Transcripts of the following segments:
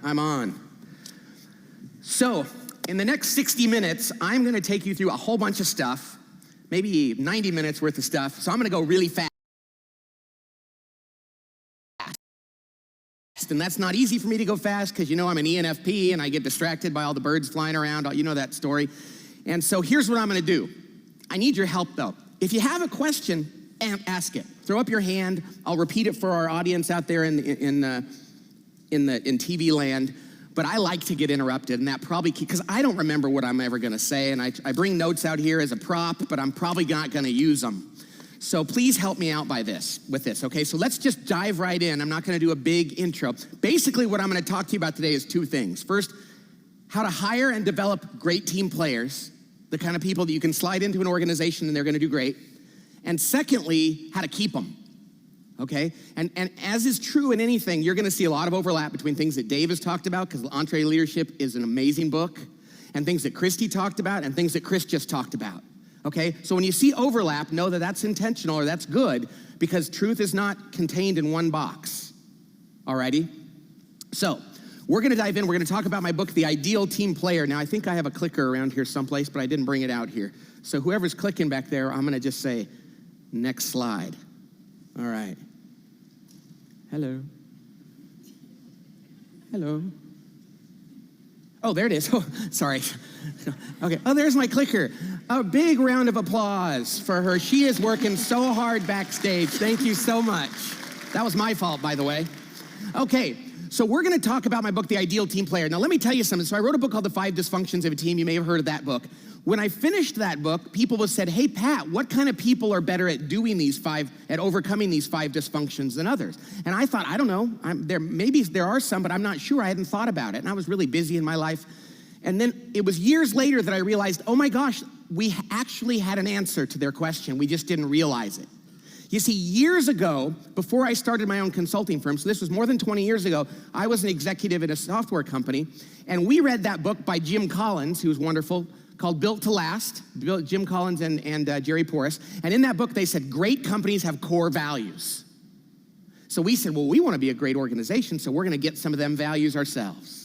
I'm on. So, in the next 60 minutes, I'm gonna take you through a whole bunch of stuff, maybe 90 minutes worth of stuff. So I'm gonna go really fast. And that's not easy for me to go fast because you know I'm an ENFP and I get distracted by all the birds flying around. You know that story. And so here's what I'm gonna do. I need your help though. If you have a question, ask it. Throw up your hand. I'll repeat it for our audience out there in TV land. But I like to get interrupted, and that probably, because I don't remember what I'm ever gonna say, and I bring notes out here as a prop, but I'm probably not gonna use them. So please help me out with this, okay? So let's just dive right in. I'm not gonna do a big intro. Basically, what I'm gonna talk to you about today is two things. First, how to hire and develop great team players, the kind of people that you can slide into an organization and they're gonna do great. And secondly, how to keep them. Okay, and as is true in anything, you're gonna see a lot of overlap between things that Dave has talked about, because EntreLeadership is an amazing book, and things that Christy talked about, and things that Chris just talked about, okay? So when you see overlap, know that that's intentional or that's good, because truth is not contained in one box, alrighty? So, we're gonna dive in, we're gonna talk about my book, The Ideal Team Player. Now, I think I have a clicker around here someplace, but I didn't bring it out here. So whoever's clicking back there, I'm gonna just say, next slide. All right. Hello. Hello. Oh, there it is. Oh, sorry. Okay. Oh, there's my clicker. A big round of applause for her. She is working so hard backstage. Thank you so much. That was my fault, by the way. Okay. So we're going to talk about my book, The Ideal Team Player. Now, let me tell you something. So I wrote a book called The 5 Dysfunctions of a Team. You may have heard of that book. When I finished that book, people said, hey, Pat, what kind of people are better at overcoming these 5 dysfunctions than others? And I thought, I don't know. Maybe there are some, but I'm not sure. I hadn't thought about it. And I was really busy in my life. And then it was years later that I realized, oh my gosh, we actually had an answer to their question. We just didn't realize it. You see, years ago, before I started my own consulting firm, so this was more than 20 years ago, I was an executive at a software company, and we read that book by Jim Collins, who's wonderful, called Built to Last, Jim Collins and Jerry Porras. And in that book, they said, great companies have core values. So we said, well, we want to be a great organization, so we're going to get some of them values ourselves.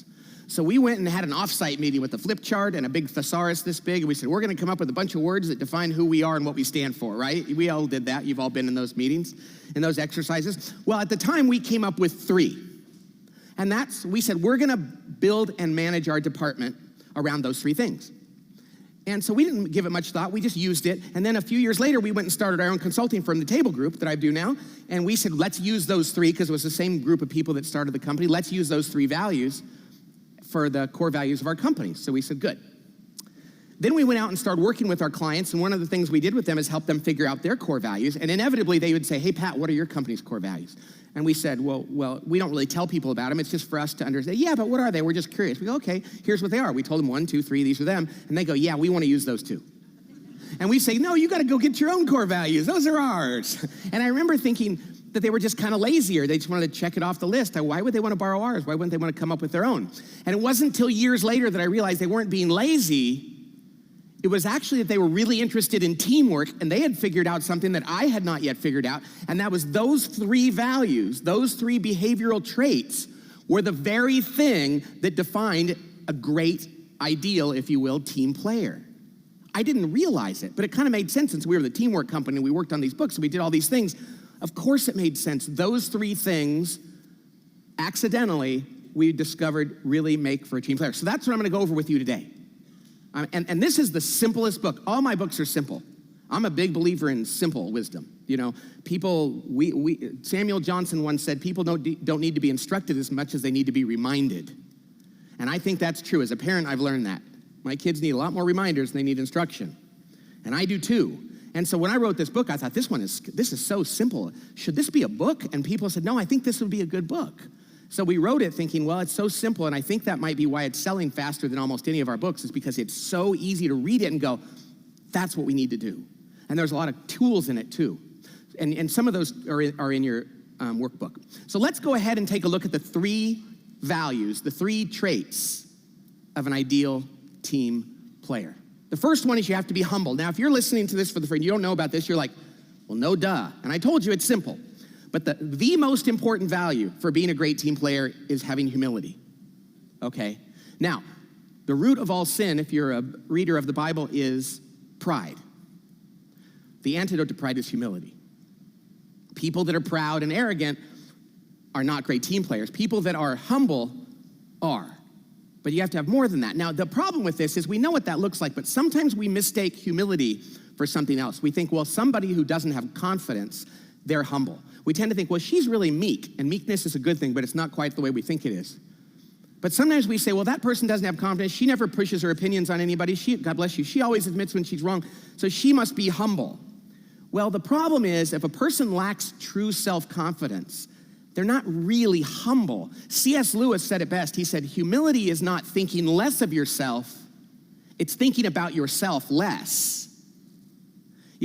So we went and had an offsite meeting with a flip chart and a big thesaurus this big, and we said, we're going to come up with a bunch of words that define who we are and what we stand for, right? We all did that. You've all been in those meetings, in those exercises. Well, at the time, we came up with 3. And we said, we're going to build and manage our department around those 3 things. And so we didn't give it much thought, we just used it. And then a few years later, we went and started our own consulting firm, The Table Group, that I do now. And we said, let's use those 3, because it was the same group of people that started the company. Let's use those 3 values for the core values of our company. So we said, good. Then we went out and started working with our clients, and one of the things we did with them is help them figure out their core values. And inevitably, they would say, hey, Pat, what are your company's core values? And we said, well, we don't really tell people about them. It's just for us to understand. Yeah, but what are they? We're just curious. We go, okay, here's what they are. We told them 1, 2, 3, these are them. And they go, yeah, we want to use those too. And we say, no, you got to go get your own core values. Those are ours. And I remember thinking that they were just kind of lazy, or they just wanted to check it off the list. Why would they want to borrow ours? Why wouldn't they want to come up with their own? And it wasn't until years later that I realized they weren't being lazy. It was actually that they were really interested in teamwork, and they had figured out something that I had not yet figured out, and that was those 3 values, those 3 behavioral traits were the very thing that defined a great, ideal, if you will, team player. I didn't realize it, but it kind of made sense since we were the teamwork company and we worked on these books and we did all these things. Of course it made sense. Those 3 things, accidentally, we discovered really make for a team player. So that's what I'm gonna go over with you today. And this is the simplest book. All my books are simple. I'm a big believer in simple wisdom. You know, Samuel Johnson once said, people don't need to be instructed as much as they need to be reminded. And I think that's true. As a parent, I've learned that. My kids need a lot more reminders than they need instruction. And I do too. And so when I wrote this book, I thought, this is so simple. Should this be a book? And people said, no, I think this would be a good book. So we wrote it thinking, well, it's so simple, and I think that might be why it's selling faster than almost any of our books, is because it's so easy to read it and go, that's what we need to do. And there's a lot of tools in it too. And some of those are in your workbook. So let's go ahead and take a look at the 3 values, the 3 traits of an ideal team player. The first one is you have to be humble. Now, if you're listening to this for the first time, you don't know about this, you're like, well, no duh. And I told you it's simple. But the most important value for being a great team player is having humility. okay? Now, the root of all sin, if you're a reader of the Bible, is pride. The antidote to pride is humility. People that are proud and arrogant are not great team players. People that are humble are. But you have to have more than that. Now, the problem with this is we know what that looks like, but sometimes we mistake humility for something else. We think, well, somebody who doesn't have confidence, they're humble. We tend to think, well, she's really meek, and meekness is a good thing, but it's not quite the way we think it is. But sometimes we say, well, that person doesn't have confidence. She never pushes her opinions on anybody. God bless you. She always admits when she's wrong, so she must be humble. Well, the problem is if a person lacks true self-confidence, they're not really humble. C.S. Lewis said it best. He said, humility is not thinking less of yourself, it's thinking about yourself less.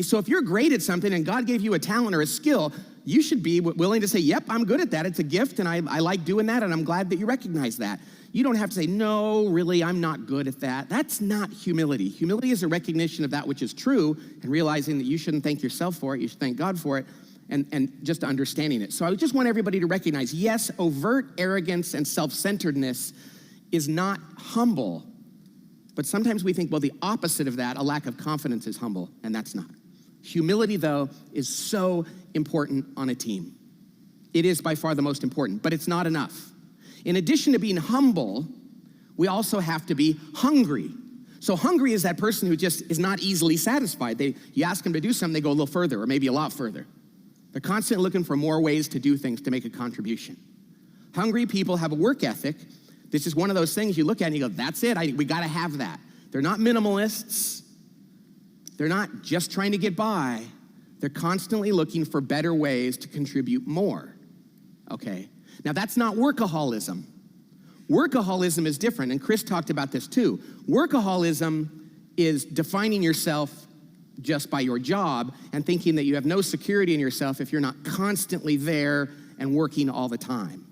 So if you're great at something and God gave you a talent or a skill, you should be willing to say, yep, I'm good at that. It's a gift and I like doing that and I'm glad that you recognize that. You don't have to say, no, really, I'm not good at that. That's not humility. Humility is a recognition of that which is true and realizing that you shouldn't thank yourself for it, you should thank God for it, and just understanding it. So I just want everybody to recognize, yes, overt arrogance and self-centeredness is not humble, but sometimes we think, well, the opposite of that, a lack of confidence is humble, and that's not. Humility, though, is so important on a team. It is by far the most important, but it's not enough. In addition to being humble, we also have to be hungry. So hungry is that person who just is not easily satisfied. You ask them to do something, they go a little further, or maybe a lot further. They're constantly looking for more ways to do things to make a contribution. Hungry people have a work ethic. This is one of those things you look at and you go, that's it, we gotta have that. They're not minimalists. They're not just trying to get by. They're constantly looking for better ways to contribute more, okay? Now that's not workaholism. Workaholism is different, and Chris talked about this too. Workaholism is defining yourself just by your job and thinking that you have no security in yourself if you're not constantly there and working all the time.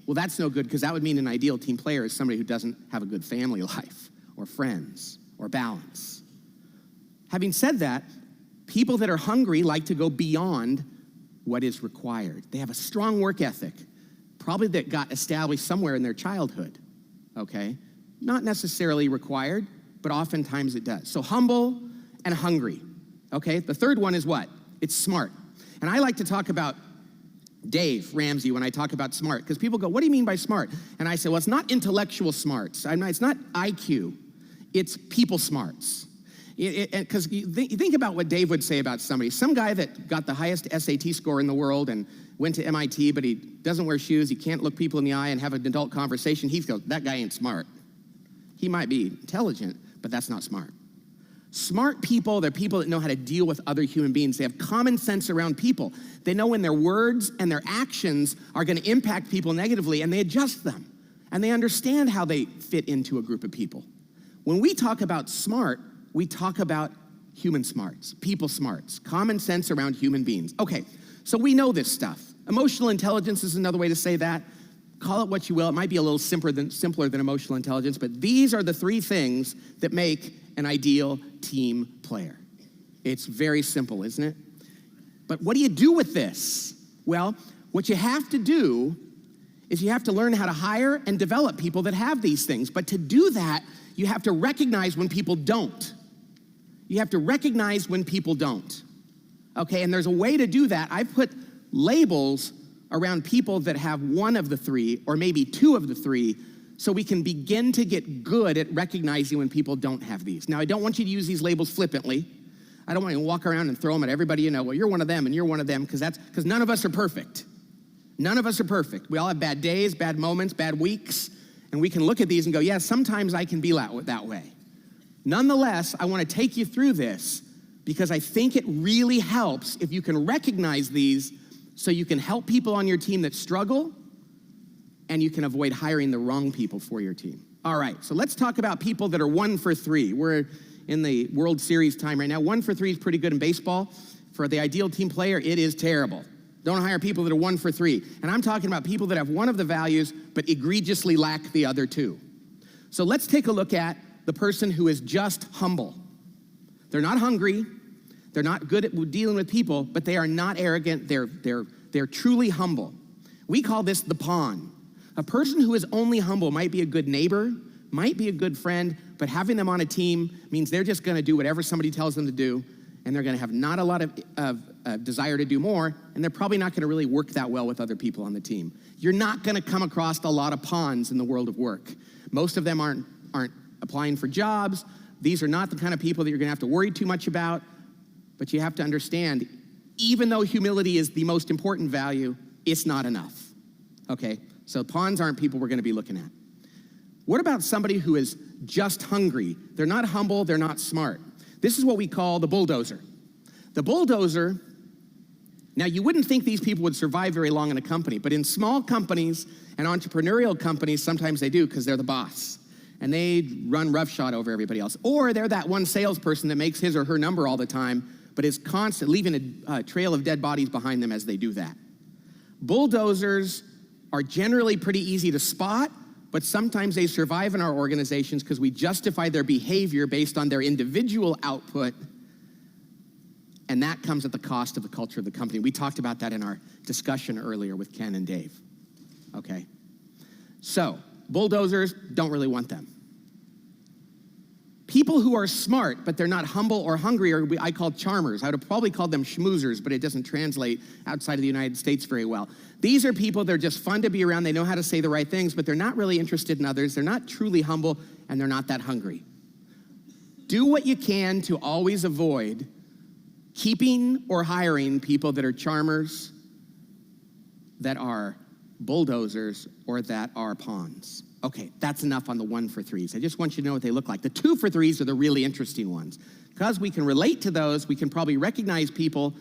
Well, that's no good because that would mean an ideal team player is somebody who doesn't have a good family life or friends or balance. Having said that, people that are hungry like to go beyond what is required. They have a strong work ethic, probably that got established somewhere in their childhood, okay? Not necessarily required, but oftentimes it does. So humble and hungry, okay? The third one is what? It's smart. And I like to talk about Dave Ramsey when I talk about smart, because people go, what do you mean by smart? And I say, well, it's not intellectual smarts. It's not IQ. It's people smarts. Because you think about what Dave would say about somebody. Some guy that got the highest SAT score in the world and went to MIT, but he doesn't wear shoes, he can't look people in the eye and have an adult conversation, he goes, that guy ain't smart. He might be intelligent, but that's not smart. Smart people, they're people that know how to deal with other human beings. They have common sense around people. They know when their words and their actions are going to impact people negatively, and they adjust them. And they understand how they fit into a group of people. When we talk about smart, we talk about human smarts, people smarts, common sense around human beings. Okay, so we know this stuff. Emotional intelligence is another way to say that. Call it what you will. It might be a little simpler than emotional intelligence, but these are the three things that make an ideal team player. It's very simple, isn't it? But what do you do with this? Well, what you have to do is you have to learn how to hire and develop people that have these things. But to do that, you have to recognize when people don't. You have to recognize when people don't. Okay, and there's a way to do that. I've put labels around people that have one of the three, or maybe two of the three, so we can begin to get good at recognizing when people don't have these. Now, I don't want you to use these labels flippantly. I don't want you to walk around and throw them at everybody you know. Well, you're one of them and you're one of them, because none of us are perfect. None of us are perfect. We all have bad days, bad moments, bad weeks, and we can look at these and go, yeah, sometimes I can be that way. Nonetheless, I want to take you through this because I think it really helps if you can recognize these so you can help people on your team that struggle and you can avoid hiring the wrong people for your team. All right, so let's talk about people that are 1 for 3. We're in the World Series time right now. 1 for 3 is pretty good in baseball. For the ideal team player, it is terrible. Don't hire people that are 1 for 3. And I'm talking about people that have one of the values but egregiously lack the other two. So let's take a look at the person who is just humble. They're not hungry. They're not good at dealing with people, but they are not arrogant. They're truly humble. We call this the pawn. A person who is only humble might be a good neighbor, might be a good friend, but having them on a team means they're just gonna do whatever somebody tells them to do, and they're gonna have not a lot of desire to do more, and they're probably not gonna really work that well with other people on the team. You're not gonna come across a lot of pawns in the world of work. Most of them aren't applying for jobs. These are not the kind of people that you're gonna have to worry too much about, but you have to understand, even though humility is the most important value, it's not enough, okay? So pawns aren't people we're gonna be looking at. What about somebody who is just hungry? They're not humble, they're not smart. This is what we call the bulldozer. The bulldozer, now you wouldn't think these people would survive very long in a company, but in small companies and entrepreneurial companies, sometimes they do because they're the boss. And they run roughshod over everybody else. Or they're that one salesperson that makes his or her number all the time, but is constant, leaving a trail of dead bodies behind them as they do that. Bulldozers are generally pretty easy to spot, but sometimes they survive in our organizations because we justify their behavior based on their individual output, and that comes at the cost of the culture of the company. We talked about that in our discussion earlier with Ken and Dave, okay? So, bulldozers, don't really want them. People who are smart, but they're not humble or hungry, or I call charmers. I would have probably called them schmoozers, but it doesn't translate outside of the United States very well. These are people, they're just fun to be around. They know how to say the right things, but they're not really interested in others. They're not truly humble, and they're not that hungry. Do what you can to always avoid keeping or hiring people that are charmers, that are bulldozers, or that are pawns. Okay, that's enough on the 1 for 3s. I just want you to know what they look like. The 2 for 3s are the really interesting ones. Because we can relate to those, we can probably recognize people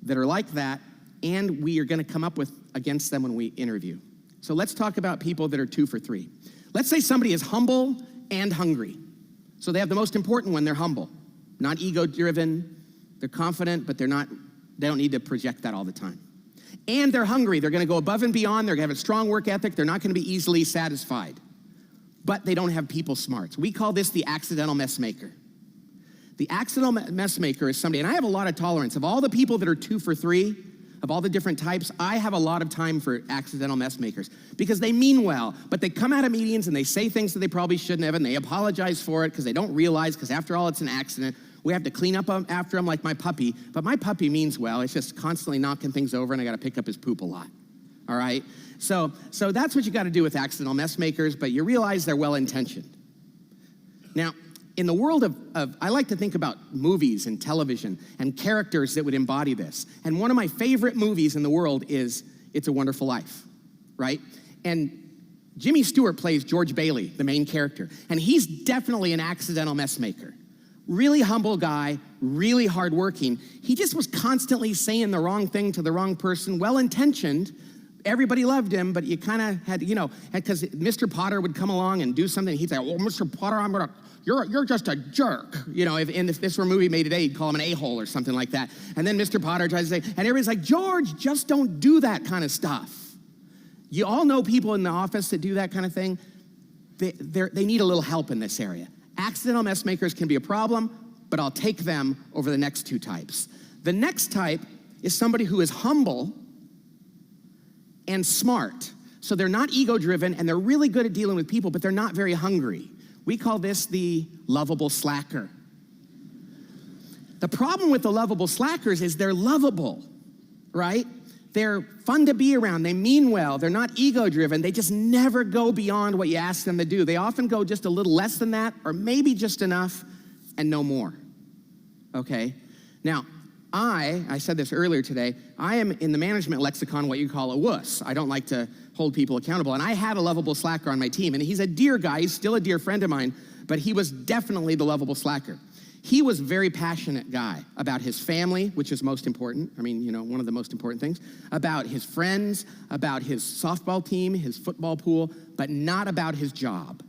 that are like that, and we are gonna come up with against them when we interview. So let's talk about people that are 2 for 3. Let's say somebody is humble and hungry. So they have the most important one, they're humble. Not ego-driven, they're confident, but they don't need to project that all the time. And they're hungry. They're gonna go above and beyond. They're gonna have a strong work ethic. They're not gonna be easily satisfied. But they don't have people smarts. We call this the accidental mess maker. The accidental mess maker is somebody, and I have a lot of tolerance. Of all the people that are 2 for 3, of all the different types, I have a lot of time for accidental mess makers because they mean well, but they come out of meetings and they say things that they probably shouldn't have, and they apologize for it because they don't realize, because after all, it's an accident. We have to clean up after him like my puppy, but my puppy means well. It's just constantly knocking things over, and I gotta pick up his poop a lot, all right? So that's what you gotta do with accidental mess makers, but you realize they're well-intentioned. Now, in the world of, I like to think about movies and television and characters that would embody this. And one of my favorite movies in the world is It's a Wonderful Life, right? And Jimmy Stewart plays George Bailey, the main character, and he's definitely an accidental mess maker. Really humble guy, really hardworking. He just was constantly saying the wrong thing to the wrong person, well-intentioned. Everybody loved him, but you kind of had, because Mr. Potter would come along and do something, he'd say, well, Mr. Potter, you're just a jerk. If this were a movie made today, he'd call him an a-hole or something like that. And then Mr. Potter tries to say, and everybody's like, George, just don't do that kind of stuff. You all know people in the office that do that kind of thing. They need a little help in this area. Accidental mess makers can be a problem, but I'll take them over the next 2 types. The next type is somebody who is humble and smart. So they're not ego-driven, and they're really good at dealing with people, but they're not very hungry. We call this the lovable slacker. The problem with the lovable slackers is they're lovable, right? They're fun to be around. They mean well. They're not ego-driven. They just never go beyond what you ask them to do. They often go just a little less than that, or maybe just enough and no more, okay? Now, I said this earlier today, I am in the management lexicon what you call a wuss. I don't like to hold people accountable, and I had a lovable slacker on my team, and he's a dear guy. He's still a dear friend of mine, but he was definitely the lovable slacker. He was a very passionate guy about his family, which is most important. I mean, one of the most important things. About his friends, about his softball team, his football pool, but not about his job.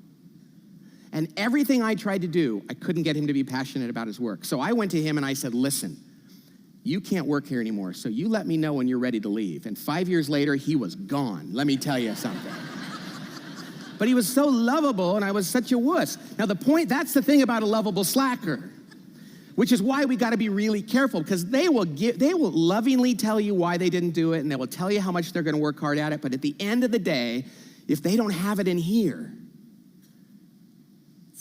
And everything I tried to do, I couldn't get him to be passionate about his work. So I went to him and I said, listen, you can't work here anymore, so you let me know when you're ready to leave. And 5 years later, he was gone. Let me tell you something. But he was so lovable, and I was such a wuss. Now that's the thing about a lovable slacker, which is why we gotta be really careful, because they will lovingly tell you why they didn't do it, and they will tell you how much they're gonna work hard at it, but at the end of the day, if they don't have it in here,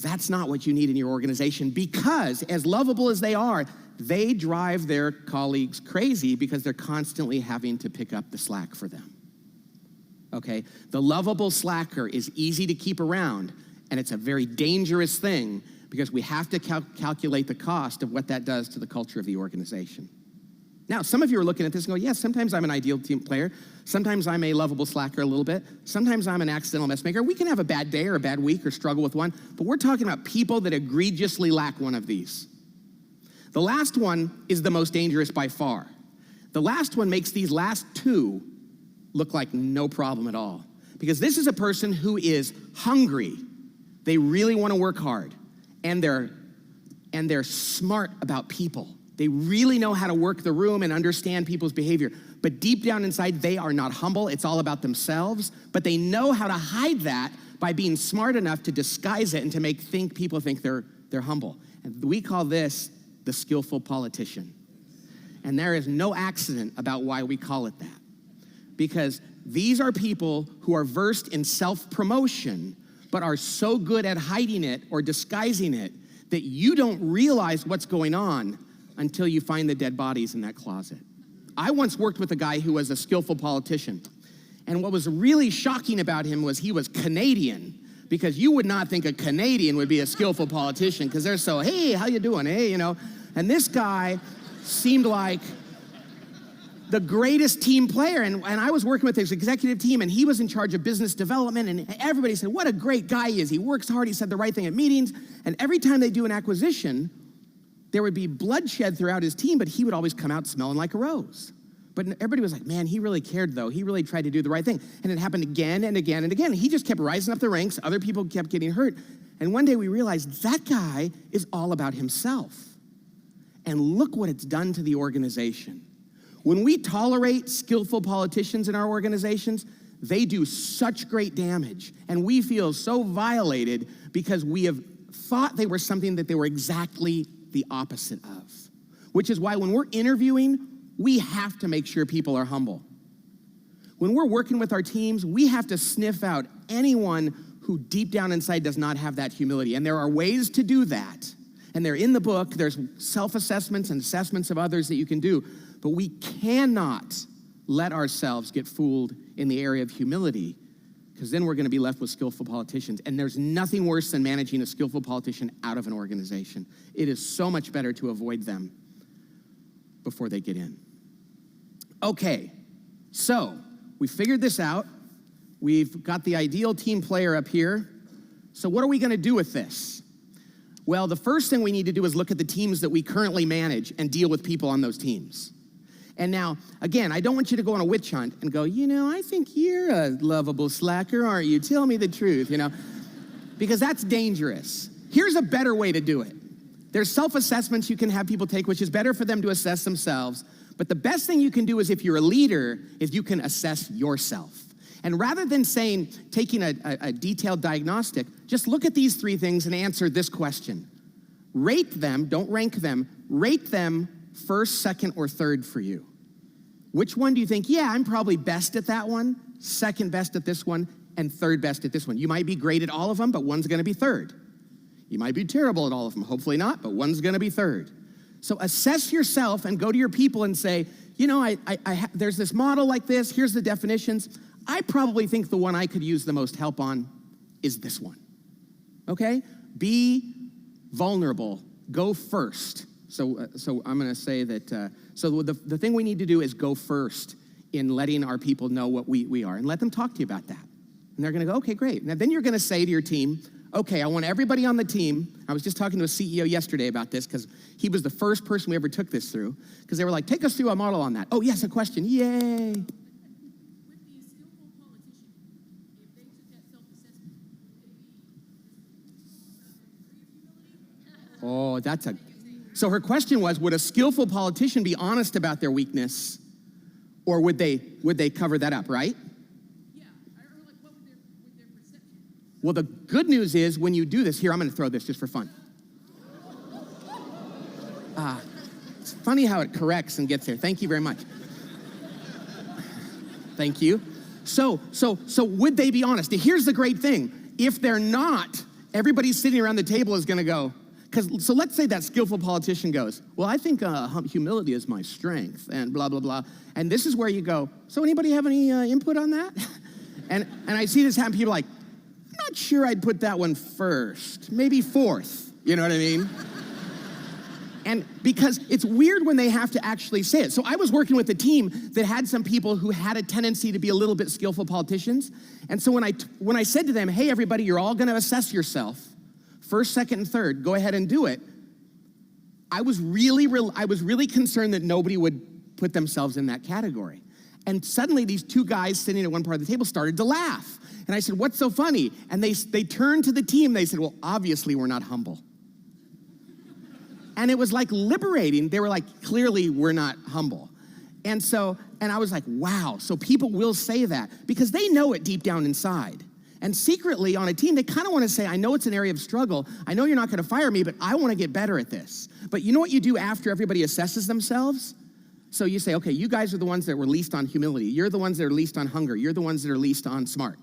that's not what you need in your organization, because as lovable as they are, they drive their colleagues crazy because they're constantly having to pick up the slack for them. Okay? The lovable slacker is easy to keep around, and it's a very dangerous thing because we have to calculate the cost of what that does to the culture of the organization. Now, some of you are looking at this and go, yes, sometimes I'm an ideal team player. Sometimes I'm a lovable slacker a little bit. Sometimes I'm an accidental mess maker. We can have a bad day or a bad week or struggle with one, but we're talking about people that egregiously lack one of these. The last one is the most dangerous by far. The last one makes these last two look like no problem at all, because this is a person who is hungry. They really want to work hard, and they're smart about people. They really know how to work the room and understand people's behavior. But deep down inside, they are not humble. It's all about themselves. But they know how to hide that by being smart enough to disguise it and to make people think they're humble. And we call this the skillful politician. And there is no accident about why we call it that. Because these are people who are versed in self-promotion, but are so good at hiding it or disguising it that you don't realize what's going on until you find the dead bodies in that closet. I once worked with a guy who was a skillful politician. And what was really shocking about him was he was Canadian, because you would not think a Canadian would be a skillful politician because they're so, hey, how you doing? Hey, you know. And this guy seemed like the greatest team player. And I was working with his executive team, and he was in charge of business development, and everybody said, what a great guy he is. He works hard, he said the right thing at meetings. And every time they do an acquisition, there would be bloodshed throughout his team, but he would always come out smelling like a rose. But everybody was like, man, he really cared, though. He really tried to do the right thing. And it happened again and again and again. He just kept rising up the ranks. Other people kept getting hurt. And one day we realized that guy is all about himself. And look what it's done to the organization. When we tolerate skillful politicians in our organizations, they do such great damage. And we feel so violated because we have thought they were something that they were exactly the opposite of. Which is why when we're interviewing, we have to make sure people are humble. When we're working with our teams, we have to sniff out anyone who deep down inside does not have that humility. And there are ways to do that. And they're in the book. There's self-assessments and assessments of others that you can do. But we cannot let ourselves get fooled in the area of humility, because then we're going to be left with skillful politicians. And there's nothing worse than managing a skillful politician out of an organization. It is so much better to avoid them before they get in. Okay, so we figured this out. We've got the ideal team player up here. So what are we going to do with this? Well, the first thing we need to do is look at the teams that we currently manage and deal with people on those teams. And now, again, I don't want you to go on a witch hunt and go, you know, I think you're a lovable slacker, aren't you? Tell me the truth, you know, because that's dangerous. Here's a better way to do it. There's self-assessments you can have people take, which is better for them to assess themselves. But the best thing you can do is, if you're a leader, is you can assess yourself. And rather than taking a detailed diagnostic, just look at these three things and answer this question. Rate them, don't rank them, rate them first, second, or third for you. Which one do you think, yeah, I'm probably best at that one, second best at this one, and third best at this one? You might be great at all of them, but one's gonna be third. You might be terrible at all of them, hopefully not, but one's gonna be third. So assess yourself and go to your people and say, you know, there's this model like this, here's the definitions. I probably think the one I could use the most help on is this one, okay? Be vulnerable, go first. So I'm gonna say that, so the thing we need to do is go first in letting our people know what we are, and let them talk to you about that. And they're gonna go, okay, great. Now then you're gonna say to your team, okay, I want everybody on the team. I was just talking to a CEO yesterday about this, because he was the first person we ever took this through, because they were like, take us through a model on that. Oh yes, a question, yay. Oh, so her question was, would a skillful politician be honest about their weakness, or would they cover that up, right? Yeah, or like what would their perception? Well, the good news is when you do this, here, I'm gonna throw this just for fun. It's funny how it corrects and gets there. Thank you very much. Thank you. So would they be honest? Now, here's the great thing. If they're not, everybody sitting around the table is gonna go, so let's say that skillful politician goes, well, I think humility is my strength, and blah, blah, blah. And this is where you go, so anybody have any input on that? and I see this happen, people are like, I'm not sure I'd put that one first, maybe fourth, you know what I mean? And because it's weird when they have to actually say it. So I was working with a team that had some people who had a tendency to be a little bit skillful politicians. And so when I said to them, hey, everybody, you're all gonna assess yourself, first, second, and third, go ahead and do it. I was really concerned that nobody would put themselves in that category. And suddenly these two guys sitting at one part of the table started to laugh. And I said, what's so funny? And they turned to the team, they said, well, obviously we're not humble. And it was like liberating. They were like, clearly we're not humble. And I was like, wow, so people will say that because they know it deep down inside. And secretly on a team, they kind of want to say, I know it's an area of struggle. I know you're not going to fire me, but I want to get better at this. But you know what you do after everybody assesses themselves? So you say, okay, you guys are the ones that were least on humility. You're the ones that are least on hunger. You're the ones that are least on smart.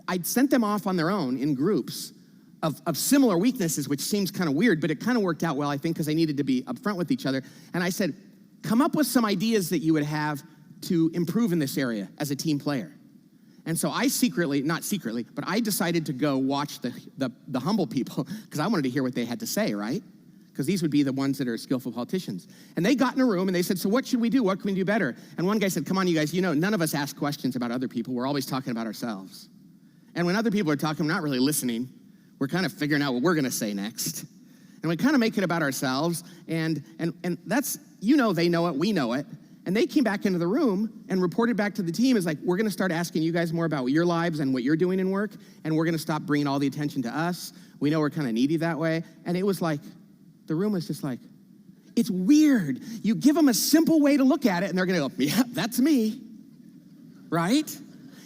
I sent them off on their own in groups of similar weaknesses, which seems kind of weird, but it kind of worked out well, I think, because they needed to be upfront with each other. And I said, come up with some ideas that you would have to improve in this area as a team player. And so I not secretly, but I decided to go watch the humble people because I wanted to hear what they had to say, right? Because these would be the ones that are skillful politicians. And they got in a room and they said, so what should we do? What can we do better? And one guy said, come on, you guys, none of us ask questions about other people. We're always talking about ourselves. And when other people are talking, we're not really listening. We're kind of figuring out what we're gonna say next. And we kind of make it about ourselves. And that's, they know it, we know it. And they came back into the room and reported back to the team as like, we're gonna start asking you guys more about your lives and what you're doing in work, and we're gonna stop bringing all the attention to us. We know we're kind of needy that way. And it was like, the room was just like, it's weird. You give them a simple way to look at it and they're gonna go, yeah, that's me, right?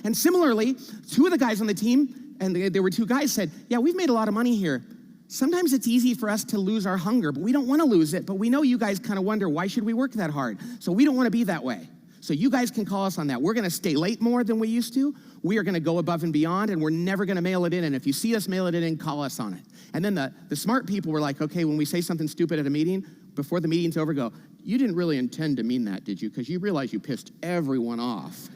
And similarly, two of the guys on the team, and there were two guys said, yeah, we've made a lot of money here. Sometimes it's easy for us to lose our hunger, but we don't want to lose it, but we know you guys kind of wonder, why should we work that hard? So we don't want to be that way. So you guys can call us on that. We're going to stay late more than we used to. We are going to go above and beyond, and we're never going to mail it in. And if you see us mail it in, call us on it. And then the smart people were like, okay, when we say something stupid at a meeting, before the meeting's over, go, you didn't really intend to mean that, did you? Because you realize you pissed everyone off.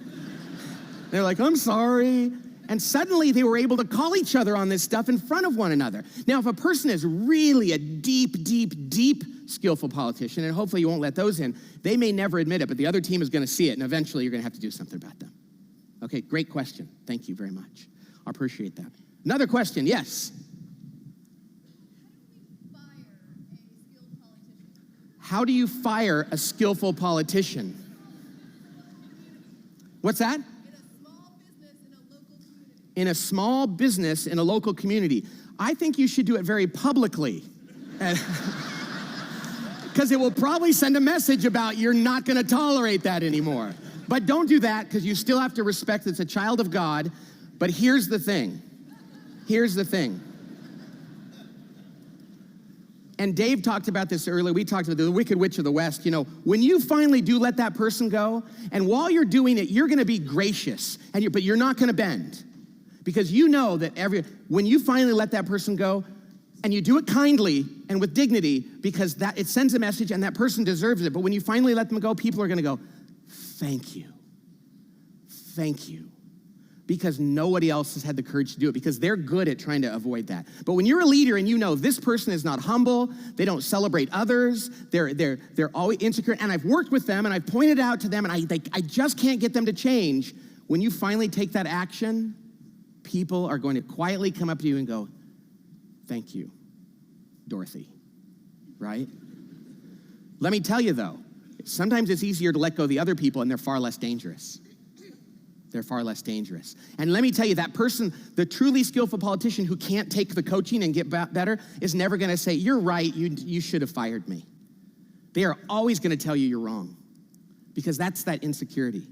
They're like, I'm sorry. And suddenly they were able to call each other on this stuff in front of one another. Now, if a person is really a deep, deep, deep skillful politician, and hopefully you won't let those in, they may never admit it, but the other team is gonna see it, and eventually you're gonna have to do something about them. Okay, great question. Thank you very much. I appreciate that. Another question, yes? How do you fire a skillful politician? What's that? In a small business in a local community. I think you should do it very publicly. Because it will probably send a message about you're not gonna tolerate that anymore. But don't do that, because you still have to respect it's a child of God. But here's the thing. Here's the thing. And Dave talked about this earlier. We talked about the Wicked Witch of the West. When you finally do let that person go, and while you're doing it, you're gonna be gracious, but you're not gonna bend. Because you know that when you finally let that person go, and you do it kindly and with dignity, because it sends a message and that person deserves it. But when you finally let them go, people are gonna go, thank you. Thank you. Because nobody else has had the courage to do it, because they're good at trying to avoid that. But when you're a leader and you know this person is not humble, they don't celebrate others, they're always insecure, and I've worked with them and I've pointed out to them and I just can't get them to change. When you finally take that action, people are going to quietly come up to you and go, thank you, Dorothy, right? Let me tell you though, sometimes it's easier to let go of the other people and they're far less dangerous. They're far less dangerous. And let me tell you, that person, the truly skillful politician who can't take the coaching and get better, is never gonna say, you're right, you should have fired me. They are always gonna tell you you're wrong, because that's that insecurity.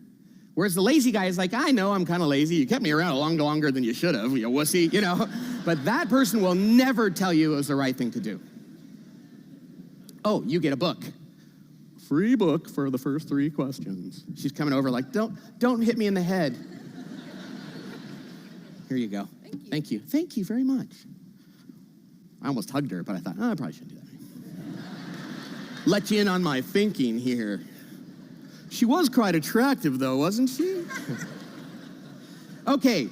Whereas the lazy guy is like, I know I'm kind of lazy. You kept me around a lot longer than you should have, you wussy, But that person will never tell you it was the right thing to do. Oh, you get a book. Free book for the first 3 questions. She's coming over like, don't hit me in the head. Here you go. Thank you. Thank you. Thank you very much. I almost hugged her, but I thought, I probably shouldn't do that. Let you in on my thinking here. She was quite attractive, though, wasn't she? Okay.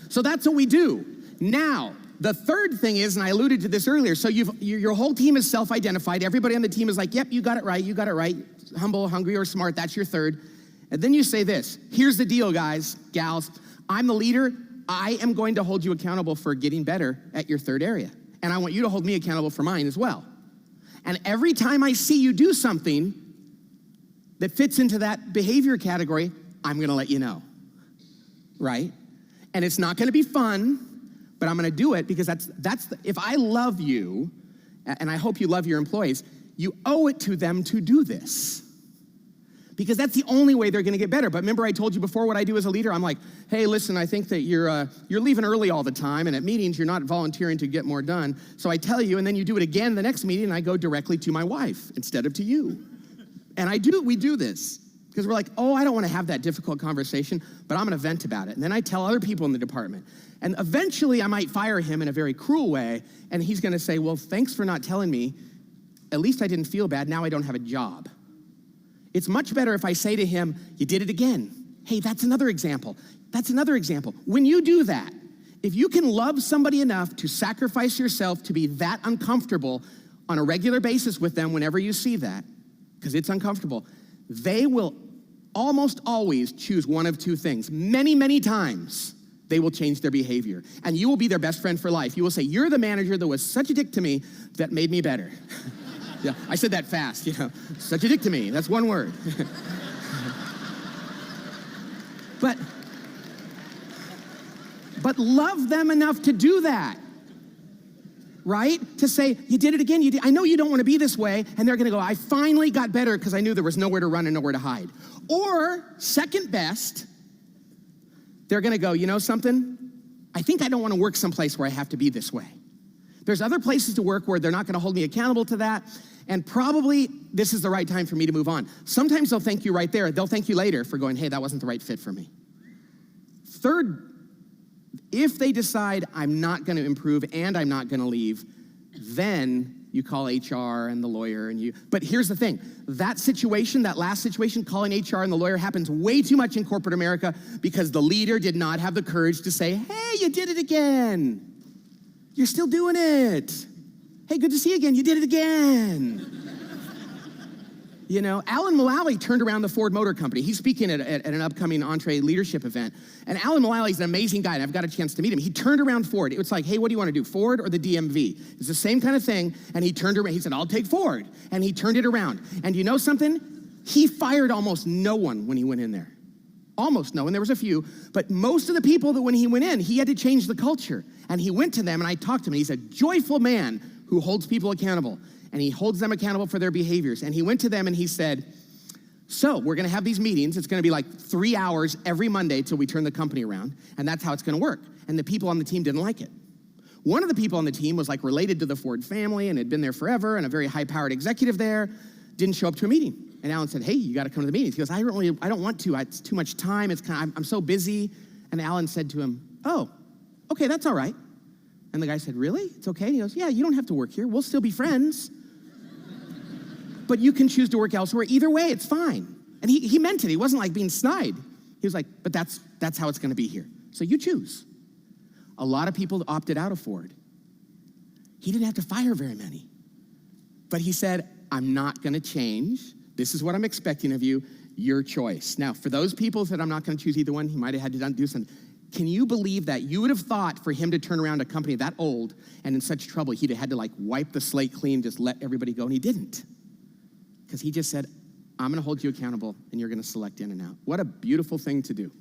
So that's what we do. Now, the third thing is, and I alluded to this earlier, so your whole team is self-identified. Everybody on the team is like, yep, you got it right, you got it right. Humble, hungry, or smart, that's your third. And then you say this, here's the deal, guys, gals. I'm the leader. I am going to hold you accountable for getting better at your third area. And I want you to hold me accountable for mine as well. And every time I see you do something that fits into that behavior category, I'm gonna let you know, right? And it's not gonna be fun, but I'm gonna do it because if I love you, and I hope you love your employees, you owe it to them to do this. Because that's the only way they're gonna get better. But remember I told you before what I do as a leader? I'm like, hey, listen, I think that you're leaving early all the time, and at meetings you're not volunteering to get more done. So I tell you, and then you do it again the next meeting, and I go directly to my wife instead of to you. And we do this. Because we're like, oh, I don't wanna have that difficult conversation, but I'm gonna vent about it. And then I tell other people in the department. And eventually I might fire him in a very cruel way, and he's gonna say, well, thanks for not telling me. At least I didn't feel bad, now I don't have a job. It's much better if I say to him, you did it again. Hey, that's another example. That's another example. When you do that, if you can love somebody enough to sacrifice yourself to be that uncomfortable on a regular basis with them whenever you see that, because it's uncomfortable, they will almost always choose one of two things. Many, many times, they will change their behavior. And you will be their best friend for life. You will say, you're the manager that was such a dick to me that made me better. Yeah, I said that fast, such a dick to me, that's one word. But love them enough to do that, right? To say, you did it again, I know you don't want to be this way, and they're gonna go, I finally got better because I knew there was nowhere to run and nowhere to hide. Or, second best, they're gonna go, you know something? I think I don't want to work someplace where I have to be this way. There's other places to work where they're not gonna hold me accountable to that, and probably this is the right time for me to move on. Sometimes they'll thank you right there. They'll thank you later for going, hey, that wasn't the right fit for me. Third, if they decide I'm not gonna improve and I'm not gonna leave, then you call HR and the lawyer but here's the thing, that situation, that last situation, calling HR and the lawyer happens way too much in corporate America because the leader did not have the courage to say, hey, you did it again. You're still doing it. Hey, good to see you again. You did it again. Alan Mulally turned around the Ford Motor Company. He's speaking at an upcoming Entree leadership event. And Alan Mulally's an amazing guy, and I've got a chance to meet him. He turned around Ford. It was like, hey, what do you want to do, Ford or the DMV? It's the same kind of thing. And he turned around. He said, I'll take Ford. And he turned it around. And you know something? He fired almost no one when he went in there. Almost no one. There was a few. But most of the people that when he went in, he had to change the culture. And he went to them, and I talked to him. And he's a joyful man who holds people accountable. And he holds them accountable for their behaviors. And he went to them and he said, so we're gonna have these meetings. It's gonna be like 3 hours every Monday till we turn the company around. And that's how it's gonna work. And the people on the team didn't like it. One of the people on the team was like related to the Ford family and had been there forever and a very high-powered executive there, didn't show up to a meeting. And Alan said, hey, you gotta come to the meetings. He goes, I don't want to. It's too much time. I'm so busy. And Alan said to him, oh, okay, that's all right. And the guy said, really? It's okay? And he goes, yeah, you don't have to work here. We'll still be friends. But you can choose to work elsewhere. Either way, it's fine. And he meant it. He wasn't like being snide. He was like, but that's how it's gonna be here. So you choose. A lot of people opted out of Ford. He didn't have to fire very many. But he said, I'm not gonna change. This is what I'm expecting of you, your choice. Now, for those people who said, I'm not gonna choose either one, he might have had to do something. Can you believe that? You would have thought for him to turn around a company that old and in such trouble, he'd have had to like wipe the slate clean, just let everybody go, and he didn't. Because he just said, I'm gonna hold you accountable and you're gonna select in and out. What a beautiful thing to do.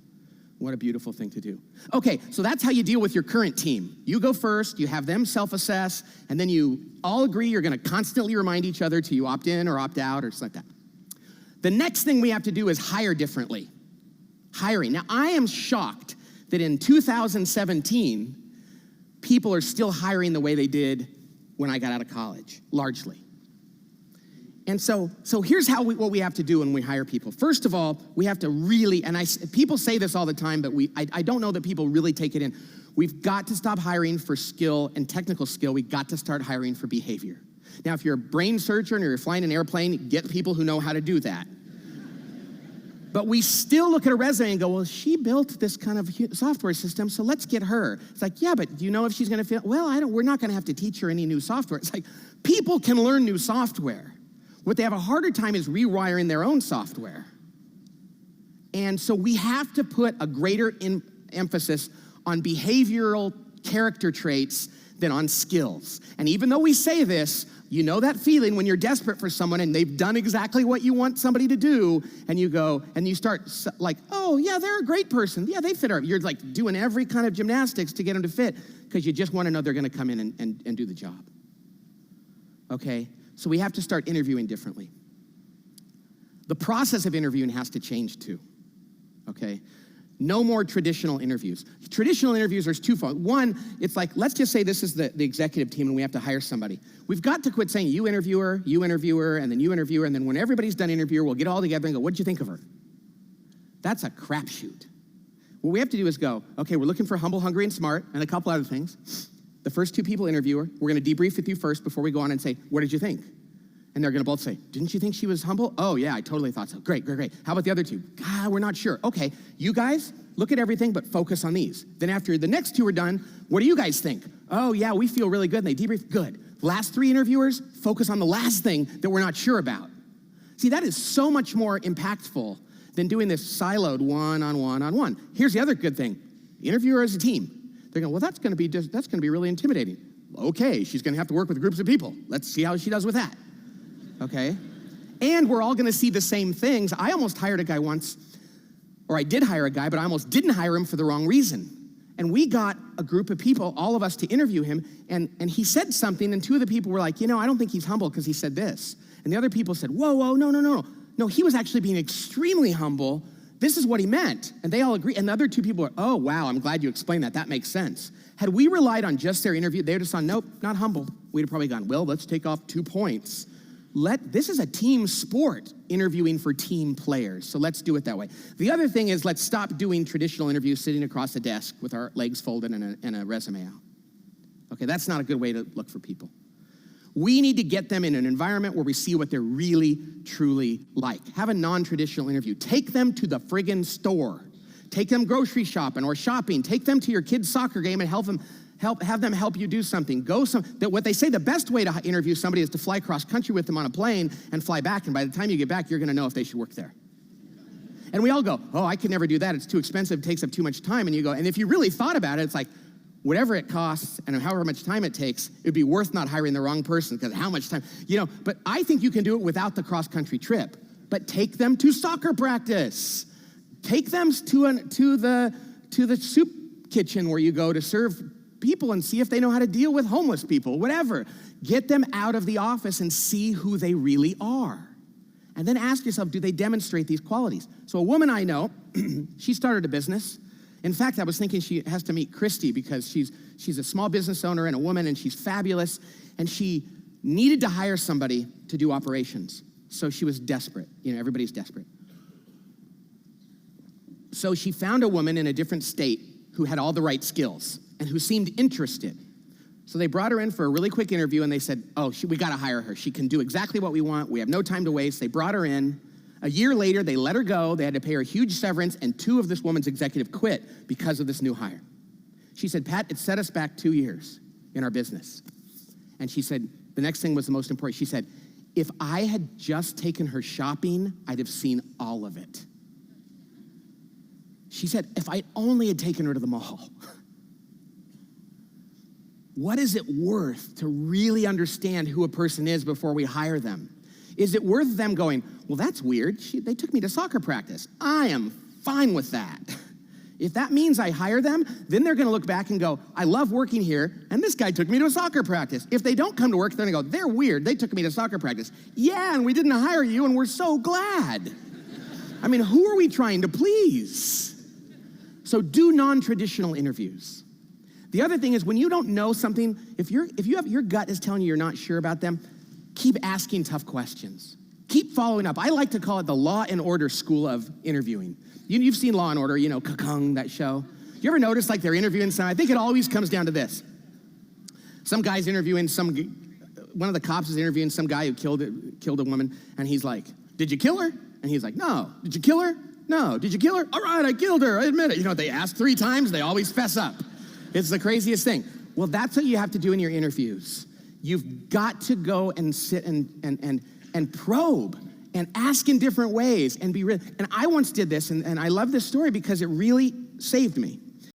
What a beautiful thing to do. Okay, so that's how you deal with your current team. You go first, you have them self-assess, and then you all agree you're gonna constantly remind each other till you opt in or opt out or something like that. The next thing we have to do is hire differently. Hiring. Now, I am shocked that in 2017, people are still hiring the way they did when I got out of college, largely. And so here's what we have to do when we hire people. First of all, we have to really, and people say this all the time, but I don't know that people really take it in. We've got to stop hiring for skill and technical skill. We've got to start hiring for behavior. Now, if you're a brain surgeon or you're flying an airplane, get people who know how to do that. But we still look at a resume and go, well, she built this kind of software system, so let's get her. It's like, yeah, but do you know if she's gonna feel, well, we're not gonna have to teach her any new software. It's like, people can learn new software. What they have a harder time is rewiring their own software. And so we have to put a greater emphasis on behavioral character traits than on skills. And even though we say this, you know that feeling when you're desperate for someone and they've done exactly what you want somebody to do, and you go and you start like, oh yeah, they're a great person. Yeah, they fit our, you're like doing every kind of gymnastics to get them to fit because you just want to know they're gonna come in and do the job. Okay, so we have to start interviewing differently. The process of interviewing has to change too, okay? No more traditional interviews. Traditional interviews are twofold. One, it's like, let's just say this is the executive team and we have to hire somebody. We've got to quit saying you interviewer, and then you interviewer, and then when everybody's done interviewer, we'll get all together and go, what did you think of her? That's a crapshoot. What we have to do is go, okay, we're looking for humble, hungry, and smart, and a couple other things. The first two people interview her. We're gonna debrief with you first before we go on and say, what did you think? And they're gonna both say, didn't you think she was humble? Oh yeah, I totally thought so. Great, great, great. How about the other two? We're not sure. Okay, you guys, look at everything, but focus on these. Then after the next two are done, what do you guys think? Oh yeah, we feel really good, and they debrief, good. Last three interviewers, focus on the last thing that we're not sure about. See, that is so much more impactful than doing this siloed one-on-one. Here's the other good thing. The interviewer as a team. They're going, well, that's gonna be really intimidating. Okay, she's gonna have to work with groups of people. Let's see how she does with that. Okay? And we're all gonna see the same things. I almost hired a guy once, or I did hire a guy, but I almost didn't hire him for the wrong reason. And we got a group of people, all of us, to interview him, and he said something, and two of the people were like, I don't think he's humble because he said this. And the other people said, whoa, no. No, he was actually being extremely humble. This is what he meant. And they all agree. And the other two people were, oh, wow, I'm glad you explained that. That makes sense. Had we relied on just their interview, they would have said, nope, not humble. We'd have probably gone, well, let's take off 2 points. This is a team sport, interviewing for team players, so let's do it that way. The other thing is, let's stop doing traditional interviews sitting across a desk with our legs folded and a resume out. Okay, that's not a good way to look for people. We need to get them in an environment where we see what they're really, truly like. Have a non-traditional interview. Take them to the friggin' store. Take them grocery shopping or shopping. Take them to your kid's soccer game and have them help you do something. What they say the best way to interview somebody is to fly cross country with them on a plane and fly back, and by the time you get back, you're gonna know if they should work there. And we all go, oh, I could never do that. It's too expensive, it takes up too much time. And you go, and if you really thought about it, it's like, whatever it costs and however much time it takes, it'd be worth not hiring the wrong person because how much time, but I think you can do it without the cross country trip. But take them to soccer practice. Take them to the soup kitchen where you go to serve people and see if they know how to deal with homeless people, whatever. Get them out of the office and see who they really are. And then ask yourself, do they demonstrate these qualities? So a woman I know, she started a business. In fact, I was thinking she has to meet Christy because she's a small business owner and a woman, and she's fabulous, and she needed to hire somebody to do operations. So she was desperate. Everybody's desperate. So she found a woman in a different state who had all the right skills and who seemed interested. So they brought her in for a really quick interview, and they said, oh, we gotta hire her. She can do exactly what we want. We have no time to waste. They brought her in. A year later, they let her go. They had to pay her a huge severance, and 2 of this woman's executive quit because of this new hire. She said, Pat, it set us back 2 years in our business. And she said, the next thing was the most important. She said, if I had just taken her shopping, I'd have seen all of it. She said, if I only had taken her to the mall. What is it worth to really understand who a person is before we hire them? Is it worth them going, well, that's weird. They took me to soccer practice. I am fine with that. If that means I hire them, then they're gonna look back and go, I love working here, and this guy took me to a soccer practice. If they don't come to work, they're gonna go, they're weird, they took me to soccer practice. Yeah, and we didn't hire you, and we're so glad. I mean, who are we trying to please? So do non-traditional interviews. The other thing is when you don't know something, if your gut is telling you you're not sure about them, keep asking tough questions. Keep following up. I like to call it the Law and Order school of interviewing. You've seen Law and Order, Kakung, that show. You ever notice like they're interviewing someone? I think it always comes down to this. Some guy's interviewing one of the cops is interviewing some guy who killed a woman, and he's like, did you kill her? And he's like, no. Did you kill her? No. Did you kill her? All right, I killed her, I admit it. They ask 3 times, they always fess up. It's the craziest thing. Well, that's what you have to do in your interviews. You've got to go and sit and probe and ask in different ways and be real. And I once did this, and I love this story because it really saved me.